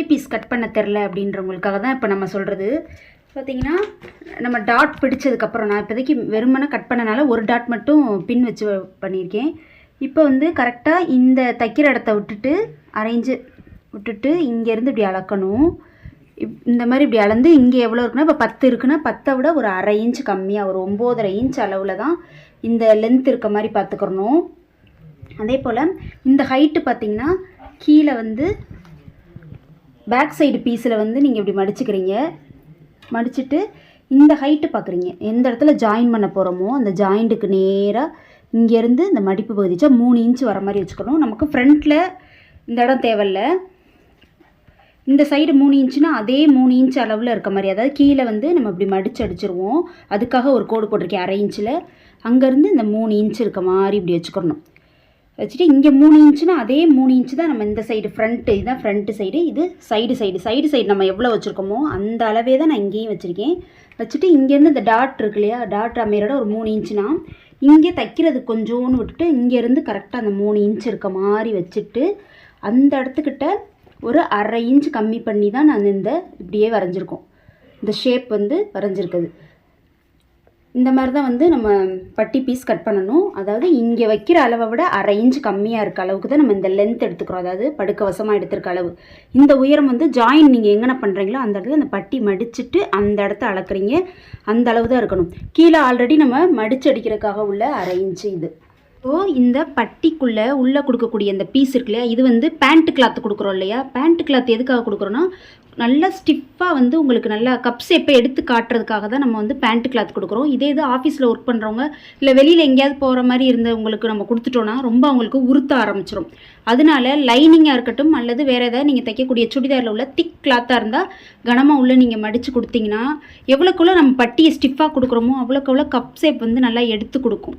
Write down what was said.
Piece cut பண்ண தெரில அப்படின்றவங்களுக்காக தான் இப்போ நம்ம சொல்கிறது. பார்த்திங்கன்னா நம்ம டாட் பிடிச்சதுக்கப்புறம் நான் இப்போதைக்கு வெறுமனை கட் பண்ணனால ஒரு டாட் மட்டும் பின் வச்சு பண்ணியிருக்கேன். இப்போ வந்து கரெக்டாக இந்த தைக்கிற இடத்த விட்டுட்டு அரைஞ்சு விட்டுட்டு இங்கேருந்து இப்படி அளக்கணும். இந்த மாதிரி இப்படி அளந்து இங்கே எவ்வளோ இருக்குன்னா இப்போ 10 இருக்குன்னா 10 விட ஒரு அரை இன்ச் கம்மியாக ஒரு 9.5 இன்ச் அளவில் தான் இந்த லென்த் இருக்க மாதிரி பார்த்துக்கிறணும். அதே போல் இந்த ஹைட்டு பார்த்திங்கன்னா கீழே வந்து பேக் சைடு பீஸில் வந்து நீங்கள் இப்படி மடிச்சுக்கிறீங்க. மடிச்சுட்டு இந்த ஹைட்டு பார்க்குறீங்க, எந்த இடத்துல ஜாயின் பண்ண போகிறோமோ அந்த ஜாயிண்ட்டுக்கு நேராக இங்கேருந்து இந்த மடிப்பு பகுதிச்சா 3 இன்ச் வர மாதிரி வச்சுக்கணும். நமக்கு ஃப்ரண்ட்டில் இந்த இடம் தேவையில்லை. இந்த சைடு 3 இன்ச்சுனா அதே 3 இன்ச் அளவில் இருக்க மாதிரி, அதாவது கீழே வந்து நம்ம இப்படி மடித்து அடிச்சிருவோம். அதுக்காக ஒரு கோடு போட்டிருக்கேன் அரை இன்ச்சில். அங்கேருந்து இந்த 3 இன்ச் இருக்க மாதிரி இப்படி வச்சுக்கணும். வச்சுட்டு இங்கே 3 இன்ச்சுனா அதே 3 இன்ச்சு தான் நம்ம இந்த சைடு ஃப்ரண்ட்டு, இதுதான் ஃப்ரண்ட்டு சைடு, இது சைடு நம்ம எவ்வளோ வச்சுருக்கோமோ அந்த அளவே தான் நான் இங்கேயும் வச்சுருக்கேன். வச்சுட்டு இங்கேருந்து இந்த டாட் இருக்கு இல்லையா, டாட் அமையரோட ஒரு 3 இன்ச்சுனா இங்கே தைக்கிறது கொஞ்சோன்னு விட்டுட்டு இங்கேருந்து கரெக்டாக அந்த 3 இன்ச் இருக்க மாதிரி வச்சுட்டு அந்த இடத்துக்கிட்ட ஒரு அரை இன்ச் கம்மி பண்ணி தான் நான் இந்த இப்படியே வரைஞ்சிருக்கோம். இந்த ஷேப் வந்து வரைஞ்சிருக்குது. இந்த மாதிரி தான் வந்து நம்ம பட்டி பீஸ் கட் பண்ணணும். அதாவது இங்கே வைக்கிற அளவை விட அரை இன்ச் கம்மியாக இருக்க அளவுக்கு தான் நம்ம இந்த லென்த் எடுத்துக்கிறோம். அதாவது படுக்க வசமாக எடுத்துருக்க அளவு. இந்த உயரம் வந்து ஜாயின் நீங்கள் எங்கே பண்ணுறீங்களோ அந்த இடத்துல அந்த பட்டி மடிச்சுட்டு அந்த இடத்த அளக்குறீங்க, அந்த அளவு தான் இருக்கணும். கீழே ஆல்ரெடி நம்ம மடிச்சு அடிக்கிறதுக்காக உள்ள அரை இன்ச்சு இது. ஸோ இந்த பட்டிக்குள்ளே உள்ளே கொடுக்கக்கூடிய இந்த பீஸ் இருக்கு இல்லையா, இது வந்து பேண்ட் கிளாத் கொடுக்குறோம் இல்லையா. பேண்ட் கிளாத் எதுக்காக கொடுக்குறோன்னா நல்லா ஸ்டிஃபாக வந்து உங்களுக்கு நல்லா கப் ஷேப்பை எடுத்து காட்டுறதுக்காக தான் நம்ம வந்து பேண்ட் கிளாத் கொடுக்குறோம். இதே இது ஆஃபீஸில் ஒர்க் பண்ணுறவங்க இல்லை வெளியில் எங்கேயாவது போகிற மாதிரி இருந்தவங்களுக்கு நம்ம கொடுத்துட்டோன்னா ரொம்ப அவங்களுக்கு உறுத்த ஆரம்பிச்சிடும். அதனால லைனிங்காக இருக்கட்டும் அல்லது வேறு ஏதாவது நீங்கள் தைக்கக்கூடிய சுடிதாரில் உள்ள திக் கிளாத்தாக இருந்தால் கனமாக உள்ள நீங்கள் மடித்து கொடுத்தீங்கன்னா எவ்வளோக்குள்ள நம்ம பட்டியை ஸ்டிஃபாக கொடுக்குறோமோ அவ்வளோக்கு அவ்வளோ கப் ஷேப் வந்து நல்லா எடுத்து கொடுக்கும்.